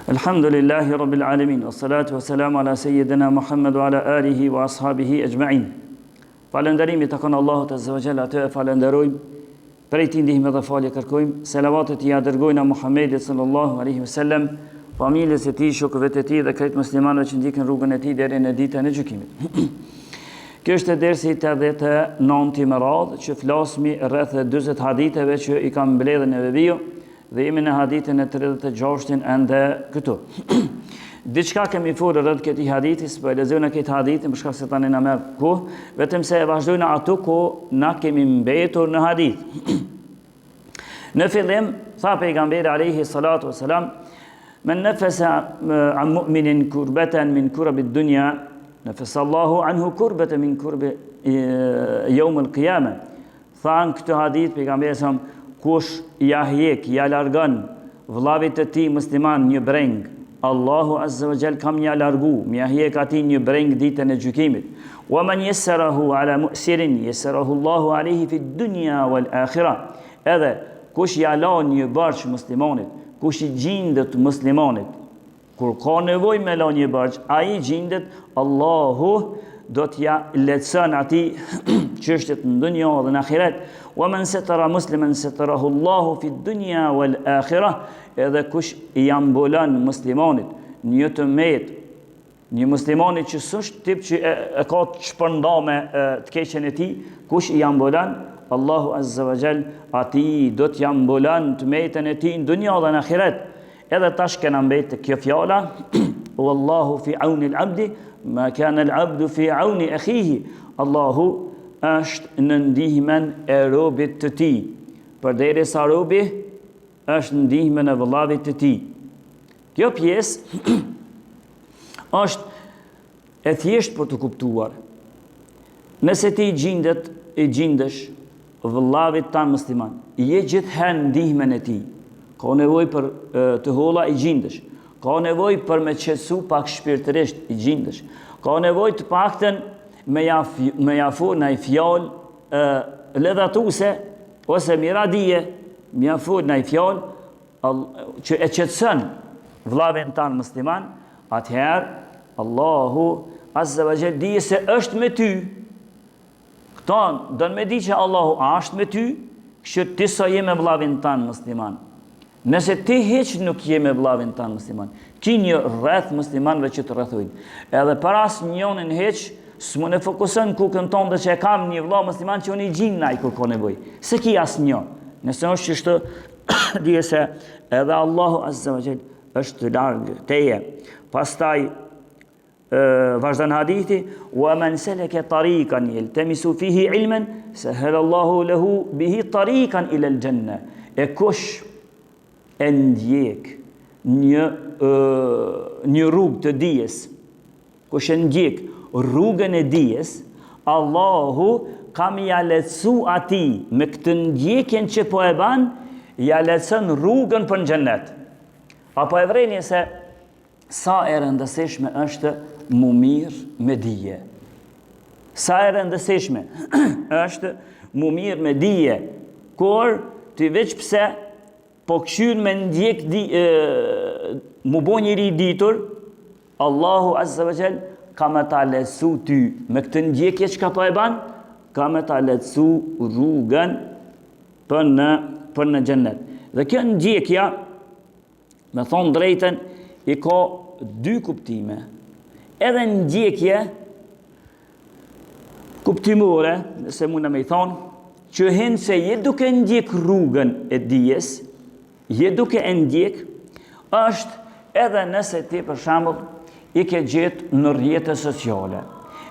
Alhamdulillahi Rabbil Alamin, wassalatu wassalamu ala Sayyidina Muhammad wa ala alihi wa ashabihi ajma'in. Falënderimi të kënë Allahut Azza wa Jalla, atë e falenderojmë, prej ti ndihme dhe falje kërkojmë, selavatet i adërgojnë a Muhammedit sallallahu alaihi wasallam, familjes e tij, shokëve të tij dhe krejt muslimanëve që ndjekin rrugën e tij deri në ditën e gjykimit. Kjo është dersi i 89 me radhë që flasmi rreth 40 haditheve që i kam mbledhur në video dhe jemi në hadithin e 36 ende këtu. Diçka kemi folur rreth këtij hadithi, po e lexojmë këtë hadithin për shkak se tani na merr kohë, vetëm se e vazhdojmë ato ku na kemi mbetur në hadith. Në fillim tha pejgamberi alayhi salatu wasalam: "Men nafasa an mu'minin kurbatan min kurabi ad-dunya, nafasa Allahu anhu kurbatan min kurbi yawm al-qiyamah." Tha në këtë hadith pejgamberi sa kush ja hjek, ja largon vllavit të tij musliman një breng, Allahu Azza wa Jall kam ja largu, ja hjek atij një breng ditën e gjykimit. Wa man yassarahu ala mu'sirin yassarahu Allahu alayhi fi dunya wal akhirah. Edhe kush ja lan një barç muslimanit, kush i gjendet muslimanit, kur ka nevojë me lan një barç, ai gjendet, Allahu do t'ja lehtëson atij çështjet në dunjë dhe në ahiret. Wa man satara musliman satarahu Allahu fi dunya wal akhirah. Edhe kush i ambulon muslimanit një tëmet, një muslimanit që s'është tip që e ka të shpërnda me të keqen e tij, kush i ambulon, Allahu Azza wa Jall atij do t'ja ambulon tëmetën e tij në dunjë dhe në ahiret. Edhe tash kena mbetë kjo fjala, wallahu fi auni al-abdi ma kana al-abdu fi auni akhihi. Allahu është në ndihmën e robit të tij, përderisa robi është në ndihmën e vëllavit të tij. Kjo pjesë është e thjesht për të kuptuar. Nëse ti gjendesh vëllavit tanë musliman, je gjithherë në ndihmën e tij, ka nevojë për të holla i gjendesh, ka nevojë për me qetësu pak shpirtërisht i gjendesh, ka nevojë të paktën me jafu në i fjallë ledhatuse ose miradije, me jafu në i fjallë që e qetësën vllavin tanë musliman, atëherë Allahu Azza wa Jall dije se është me ty. Këta dënë me di që Allahu është me ty, që ti sa je me vllavin tanë musliman. Nëse ti hiç nuk je me vllavin tanë musliman, ki një rreth muslimanëve që të rrethojnë, edhe para asnjënin hiç s'më në fokuson kukën tonë dhe që e kam një vëlla musliman që unë i gjinë naj kur ka nevoj. Se ki asë një. Nëse është që shtë, dije se edhe Allahu Azza wa Jall është largë teje. Pastaj, vazhdan hadithi, wa man seleke tarikan yaltamisu fihi ilmen, sahhala Allahu lahu bihi tarikan ila al-janna. E kush e ndjek një rrugë të dijes, kush e ndjek rrugën e dijes, Allahu kam ja lehtësu atij me këtë ndjekjen që po e ban, ja lehtëson rrugën për në xhennet. Apo e vreni se sa e rëndësishme është mu mirë me dije. Sa e rëndësishme është mu mirë me dije, kur ti veç pse po këshyr me ndjek mu bo njëri ditur, Allahu Azza wa Jall ka me ta lehtësu ty me këtë ndjekje që ka po e ban, ka me ta lehtësu rrugën për në xhennet. Dhe kjo ndjekja, me thonë drejten, i ka dy kuptime. Edhe ndjekje kuptimore, nëse mund me i thonë, që hinë se je duke ndjek rrugën e dijes, je duke ndjek, është edhe nëse ti për shembull i ke gjetë në rrjetet sociale.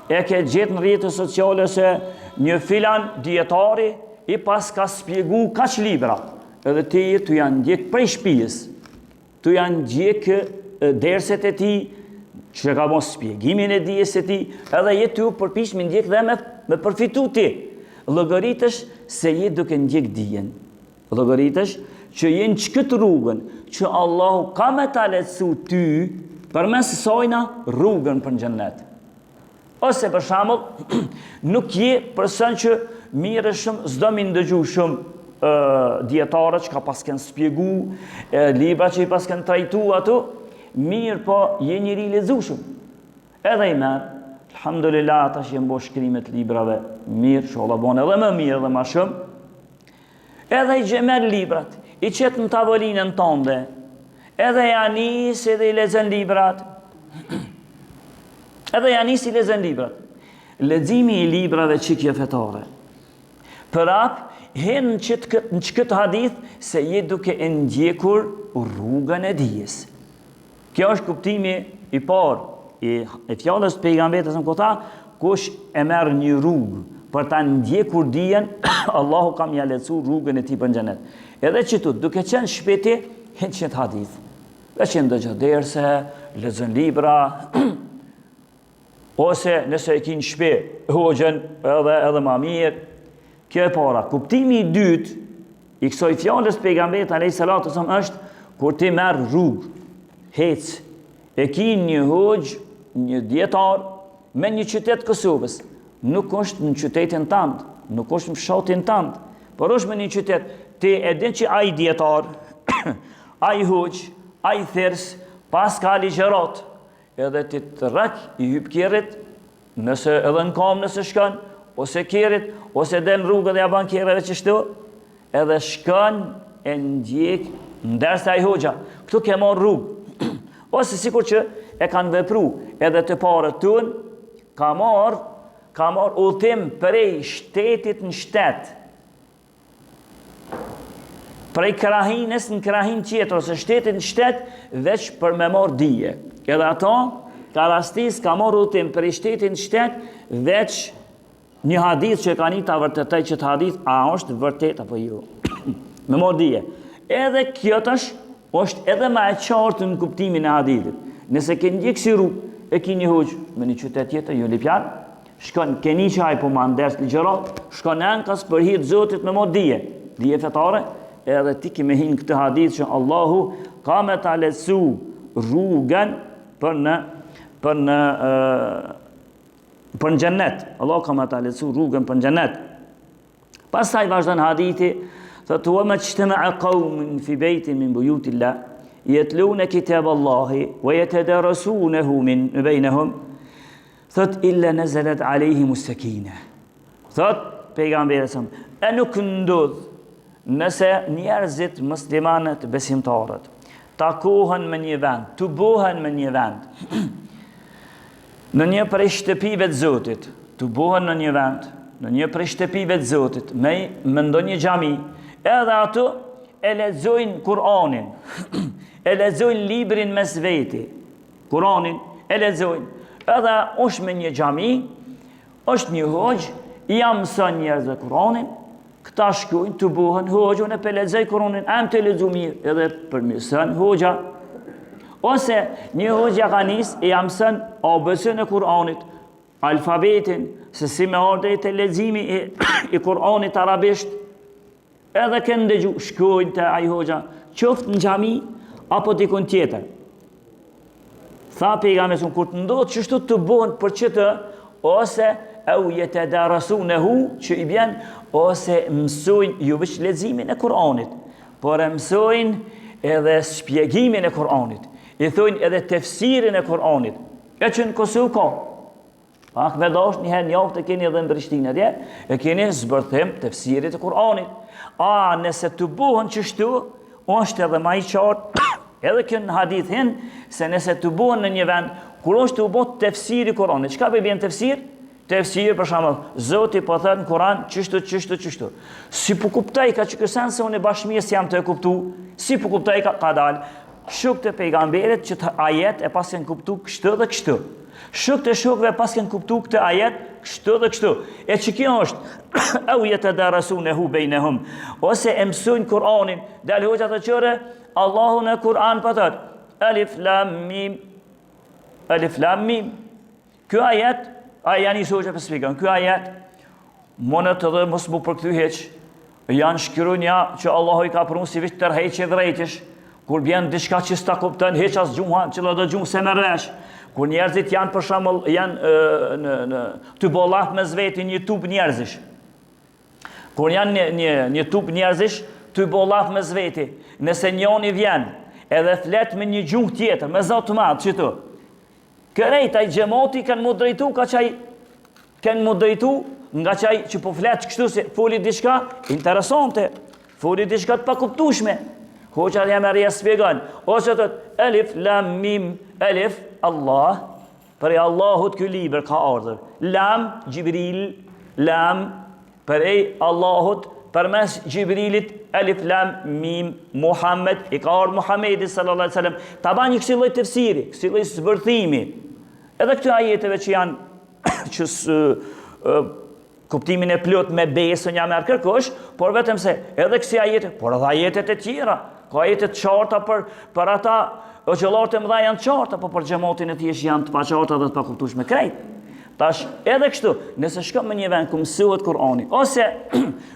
E ke gjetë në rrjetet sociale se një filan dietari i pas ka spjegu kaq libra, edhe ti të janë ndjek prej shtëpisë, të janë ndjek derset e tij, që ka mos spjegimin e dijes së tij, edhe je ty përpiq me ndjek dhe me përfitu ti. Llogaritësh se je duke ndjek dijen. Llogaritësh që je në këtë rrugën që Allahu ka me ta lehtësu ty, përmes sojna rrugën për në xhennet. Ose për shembull, nuk je person që mirëshëm, s'do mi ndëgju shumë dietarët që ka pas kanë spjegu, libra që i pas kanë trajtu ato, mirë po je njëri lezushëm. Edhe i merë, alhamdulillah, tash jem bo shkrimet librave, mirë, shola bon edhe më mirë dhe më shumë. Edhe i gjemer librat, i qetë në tavolinën tonde, edhe janis edhe i lezen librat. Edhe janis i lezen librat. Leximi i librave çikje fetare. Prap, hen në këtë hadith se je duke e ndjekur rrugën e dijes. Kjo është kuptimi i parë e fjalës të pejgamberit sa kota, kush e merr një rrugë për ta ndjekur dijen, Allahu kam ja lecu rrugën e tij për xhenet. Edhe çtu, duke qenë shpeti, hen çet hadith. Dhe që ndëgjë derse, lexon libra, ose nëse e kin shpe, hoxhen edhe ma mirë. Kjo e para. Kuptimi i dytë i kësaj fjalës pejgamberit alayhis salatu wasallam është kur ti merr rrugë, hec, e kin një hoxh, një dietar me një qytet Kosovës, nuk është në qytetin tënd, nuk është në fshatin tënd, por është me një qytet. Ti e din që ai dietar, ai hoxh, ai thers, pas ka ligjërat, edhe ti të rrek i hyp kjerit, nëse edhe në kam nëse shkon, ose kjerit, ose del në rrugë dhe ja ban kjereve që shtu, edhe shkon e ndjek ndërsa ai hoxha. Këtu ke marrë rrugë. Ose sikur që e kanë vepru, edhe të parët tun, ka marrë udhtim prej shtetit në shtet. Prej krahines në krahin tjetër, ose shtetit në shtet, veç për me marrë dije. Edhe ato, ka rastis, ka marrë udhtim prej shtetit në shtet, veç një hadith që ka një ta vërtetej që të hadith, a është vërtet apo jo. Me marrë dije. Edhe kjo tash, është edhe ma e qartë në kuptimin e hadithit. Nëse ke ndjek si rrugë, e ki një hoxh me një qytet tjetër, jo lipjar, shkon keni që aj po ma nders ligjërat, shkon enkas për hir të Zotit me marrë dije fetare, edhe ti ki me hinë këtë hadith që Allahu ka me ta lecu rrugën për në xhennet. Allahu ka me ta lecu rrugën për në xhennet. Pastaj vazhdon hadithi, thotë wa majtama'a qaumun fi baytin min buyutillah yatluna kitaballahi wa yatadarasunahu min bainahum, thotë illa nazalat alayhimus sakinah. Thotë pejgamberi sa, e nuk ndodh nëse njerëzit muslimanët besimtarët takohen me një vend, të bohen me një vend, në një prej shtëpive të Zotit, të bohen në një vend, në një prej shtëpive të Zotit, me ndonjë xhami, edhe ato e lexojnë Kur'anin, e lexojnë librin mes veti, Kur'anin e lexojnë, edhe është me një xhami, është një hoxh, i mëson njerëzve Kur'anin, këta shkojnë të buhen hoxhën e pelexoj Kur'anin, am të lexu mirë, edhe përmirëson hoxha. Ose një hoxha ka nis e mëson ABC-n e Kur'anit, alfabetin, se si me ardhe të leximi i Kur'anit arabisht, edhe kënë ndëgju, shkojnë të ai hoxha, qoftë në xhami apo dikun tjetër. Tha pejgamberi kur të ndodhë çështu të buhen për çtë, ose au yatadarasunahu, që i bjen, ose mësojnë jo veç leximin e Kur'anit, por e mësojnë edhe shpjegimin e Kur'anit, i thojnë edhe tefsirin e Kur'anit, e që në Kosovë ka. Pak me dash njëherë njoftë e keni edhe në Prishtinë atje, e keni zbërthim tefsirit e Kur'anit. A nëse të buhen qështu, është edhe ma i qartë, edhe kënë hadithin, se nëse të buhen në një vend, kur është të buhet tefsiri Kur'anit, çka për bjen tefsir? Tefsir për shembull, Zoti po thot në Kur'an çështu. Si po kuptoj ka që kësan se unë bashkëmirës jam të e kuptu, si po kuptoj ka dal. Shok të pejgamberit që të ajet e pas kanë kuptu kështu dhe kështu. Shok të shokve pas kanë kuptu këtë ajet kështu dhe kështu. E që kjo është au yatadarasunahu bainahum, ose e mësojnë Kur'anin, dal hoxha të qëre, Allahu në Kur'an po thot Alif Lam Mim. Ky ajet janë i soqe për spikën. Ky ajet, monët edhe mos mu përkthy heq, janë shkirunja që Allahu i ka prunu si vitë tërheqe drejtish, kur bjen diçka që s'ta kupton, heq as gjuha, që do gjuhë se merresh, kur njerëzit janë për shembull, janë në të bollaf me zveti një tup njerëzish. Kur janë një tup njerëzish, të bollaf me zveti, nëse njoni vjen, edhe flet me një gjuhë tjetër, me zot të madh, çito. Kërejt ai xhamati kanë mu drejtu ka çaj kanë mu drejtu nga çaj që po flet kështu se foli diçka interesante, foli diçka të pakuptueshme. Hoxha jam arria shpjegon, ose thot alif lam mim, alif Allah, për Allahut ky libër ka ardhur. Lam Jibril, lam për Allahut përmes Jibrilit, alif lam mim Muhammed, i ka ardhur Muhamedi sallallahu alaihi wasallam. Ta bani kësi lloj tefsiri, kësi lloj zbërthimi. Edhe këto ajeteve që janë që kuptimin e plot me besën jam merr kërkosh, por vetëm se edhe kësi ajete, por edhe ajetet e tjera, ka ajete të qarta për ata xhollarët e mëdha janë të qarta, por për xhamatin e thjesht janë të paqarta dhe të pakuptueshme krejt. Tash edhe kështu, nëse shkon në një vend ku mësohet Kur'ani, ose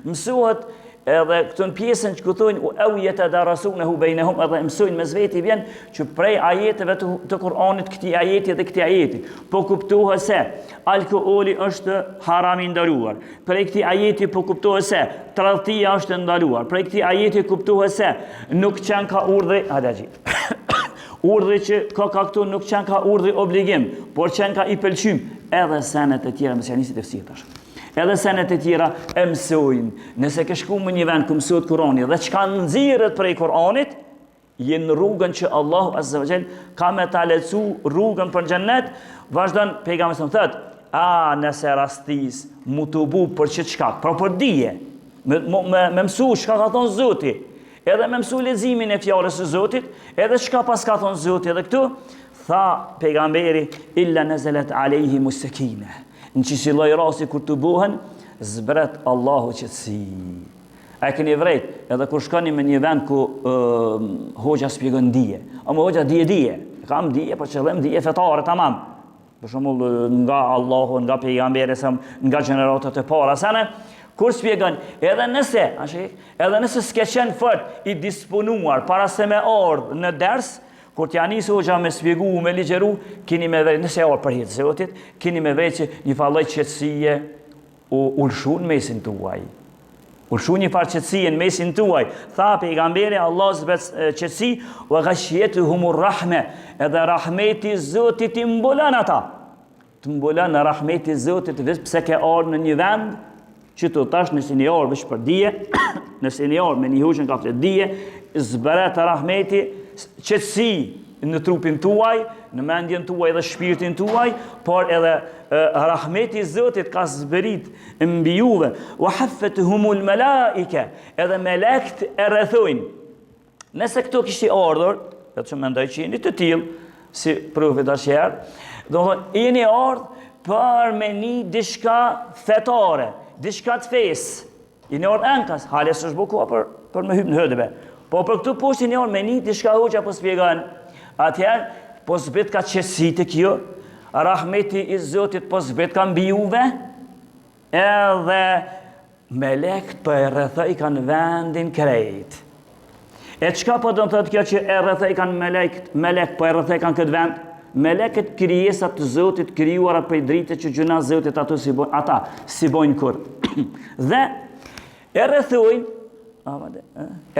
mësohet edhe këtu në pjesën që thonë au yatadarasunahu bainahum, edhe mësojnë mes veti vjen që prej ajeteve të Kur'anit këtij ajeti dhe këtij ajeti po kuptohet se alkooli është haram i ndaluar. Prej këtij ajeti po kuptohet se tradhtia është ndaluar. Prej këtij ajeti kuptohet se nuk qen ka urdhë adaxhi. Urdhë që ka këtu nuk qen ka urdhë obligim, por qen ka i pëlqym, edhe senet e tjera mësianisit e fsirtash. Edhe senet e tjera e mësojnë. Nëse ke shku në një vend ku mësohet Kurani dhe çka nxirret prej Kuranit, jenë rrugën që Allahu Azza wa Jall ka me ta lecu rrugën për xhennet, vazhdon pejgamberi sa thot, nëse rastis mu të bu për çet shkak, për dije, me mësu çka ka thonë Zoti, edhe me mësu leximin e fjalës së Zotit, edhe çka pas ka thonë Zoti edhe këtu, tha pejgamberi illa nazalat alayhi musakina. Në që si loj rasi kur të buhen, zbret Allahu qëtësi. A e këni vrejt, edhe kur shkoni me një vend ku hoxha spjegon dije. Ama hoxha dije. Kam dije, për qëllim dije fetare, tamam. Për shembull nga Allahu, nga pejgamberi, nga gjeneratët e para sene, kur spjegon, edhe nëse s'ke qenë fort i disponuar, para se me ardhë në ders, kur t'ja nisë hoxha me spjegu, me ligjeru, kini me vejtë, nëse orë për hitë Zotit, kini me vejtë që një faloj qëtësie u ulshun mesin tuaj. Ulshun një farë qëtësie në mesin tuaj. Tha pejgamberi, Allah zbet qëtësi, u e gashjetu humur rahme, edhe rahmeti Zotit i mbulan ata. Të mbulan në rahmeti Zotit, vësë pse ke orë në një vend, që të tash nëse një orë vësh për dije, nëse një orë me një hushën ka flet dije, zberet rahmeti, qëtësi në trupin tuaj, në mendjen tuaj dhe shpirtin tuaj, por edhe rahmeti Zotit ka zberit mbi juve, wa haffatuhumul malaike, edhe melekt e rrethojnë. Nëse këto kishte ardhur, edhe që mendoj që jeni të tillë, si profet asher, do të thonë jeni ardhur për me një diçka fetare, diçka të fesë. Jeni ardhur ankas, halës është buku për me hyp në hëdëve. Po për këtu poshtë një orë me një diçka hoxha po spjegon. Atëherë, po zbet ka qëtësi të kjo, rahmeti i Zotit po zbet ka mbi juve, edhe melekt për e rrethoj kanë vendin krejt. E qka po do në thëtë kjo që e rrethoj kanë melekt për e rrethoj kanë këtë vend? Meleket krijesat të Zotit krijuara për dritë që gjuna Zotit ata si bojnë kur. Dhe e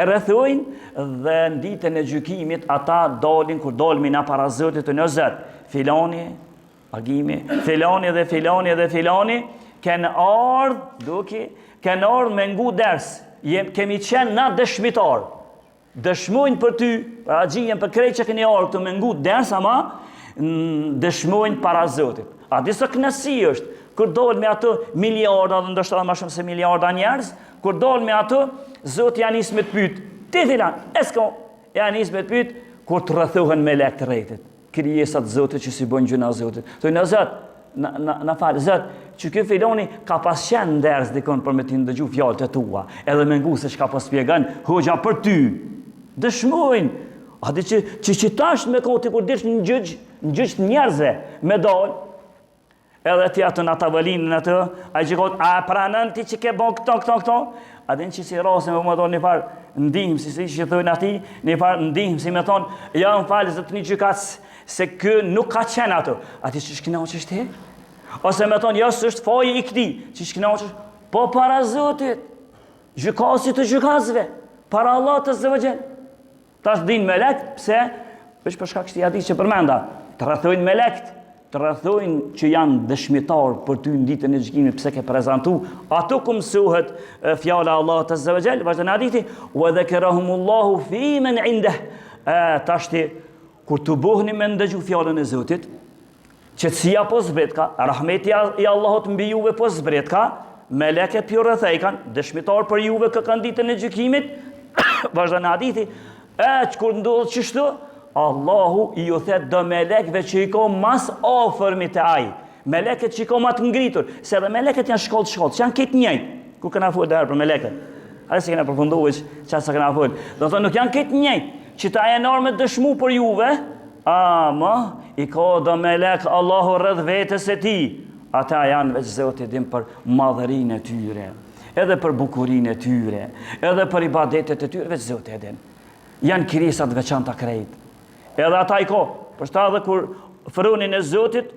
rrethojnë, dhe në ditën e gjykimit ata dalin kur dalmi na para Zotit të në Zot, filani, agimi, filani dhe filani dhe filani kanë ardhur me ngu ders. Kemi qenë na dëshmitar. Dëshmojnë për ty, për agjijen për krejt që keni ardhur të me ngu ders, ama dëshmojnë para Zotit. A disa kënaqësi është kur dalë me ato miliarda, dhe ndoshta më shumë se miliarda njerëz, kur dalë me ato, Zoti ja nis me të pyet, ti filan, esko, ja nis me të pyet, kur të rrethohen me lek të rretit, krijesat Zotit që si bën gjuna Zotit. Thonë Zot, na fal Zot, që ky filoni ka pas qenë nders dikon për me ti ndëgju fjalët e tua, edhe me ngu se çka po shpjegon hoxha për ty. Dëshmojnë, a di që tash me koti kur dish në gjyq njerëzve me dal, edhe ti atë në tavolinën atë, ai që a pranon ti që ke bën këto, a din që si rase me më thonë një farë ndihmë, si që thojnë ati, një farë ndihmë, si me thonë, ja më falë zëtë një gjykatës, se kë nuk ka qenë ato. A ti që shkina o që është he? Ose me thonë, ja së është faji i këti, që shkina o që është, po para Zotit, gjykasit të gjykatësve, para Allah të zëvëgjen. Tash din melekt, pse? Veç për shkak këtij hadithi që përmenda, të rrethojnë melekt, të rrethojnë që janë dëshmitar për ty në ditën e gjykimit, pse ke prezantu, ato ku mësohet fjala e Allahut azza wa jall, vazhdon hadithi, wa dhakarahumullahu fi man indah. Tashti kur të bohni me ndëgju fjalën e Zotit, qetësia po zbret ka, rahmeti i Allahut mbi juve po zbret ka, meleket ju rrethejkan, dëshmitar për juve kë kanë ditën e gjykimit. Vazhdon hadithi, kur ndodh çështu, Allahu i ju thet do melekve që i ka mas afërmi te ai. Meleket që i ka më të ngritur, se edhe meleket janë shkollë, që janë këtë njëjtë. Ku kena folur derë për meleket? A se kena përfunduar çfarë sa kena folur. Do thonë nuk janë këtë njëjtë, që ta janë normë dëshmu për juve, ama i ka do melek Allahu rreth vetes së tij. Ata janë veç Zoti din për madhërinë e tyre, edhe për bukurinë e tyre, edhe për ibadetet e tyre, veç Zoti e din. Janë kirisa të veçanta krejt. Edhe ata i ka, për shta edhe kur fërunin e Zotit,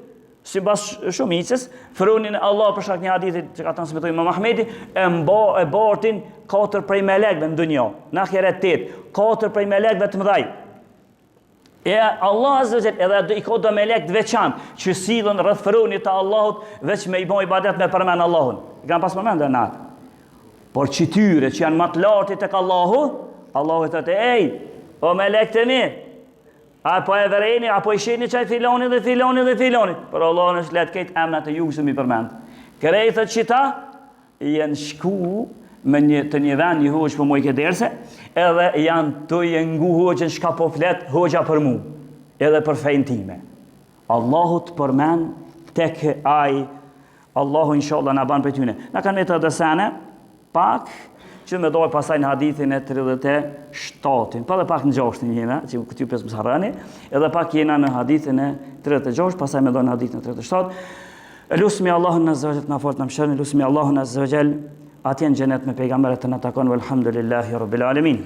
si bas shumicës, fërunin e Allah për shkak një hadithi që ka transmetuar Imam Ahmedi, e bartin 4 prej melekve në dunjë, në ahiret 8, 4 prej melekve të mëdhaj. E Allah azza wa jall edhe i ka do melek të veçantë që sillen rreth fërunit të Allahut veç me i bën ibadet me përmend Allahun. I kanë pas përmendën natë. Por çtyre që janë më të lartë tek Allahu, Allahu thotë: "Ej, o melekët e mi, apo e vëreni, apo i shihni çaj filoni dhe filoni dhe filoni." Por Allah në shlet këtë emnat e ju që mi përmend. Krejtët që ta janë shku me të një vend një hoqë për mu i ke derse, edhe janë të jengu hoqën shka po flet hoqëa për mu, edhe për fejnë time. Allahu të përmen tek aj, Allahu inshallah në banë për tyne. Në kanë me të dësene, pak, që me dojë pasaj në hadithin e 37, pa dhe pak në 6 jena, që këty pesë mësë harani, edhe pak jena në hadithin e 36, pasaj me dojë në hadithin e 37. Lusmi Allahun azza wa jall na fort na mshërni, lusmi Allahun azza wa jall atje në xhenet me pejgamberët e na takon, walhamdulillahi rabbil alamin.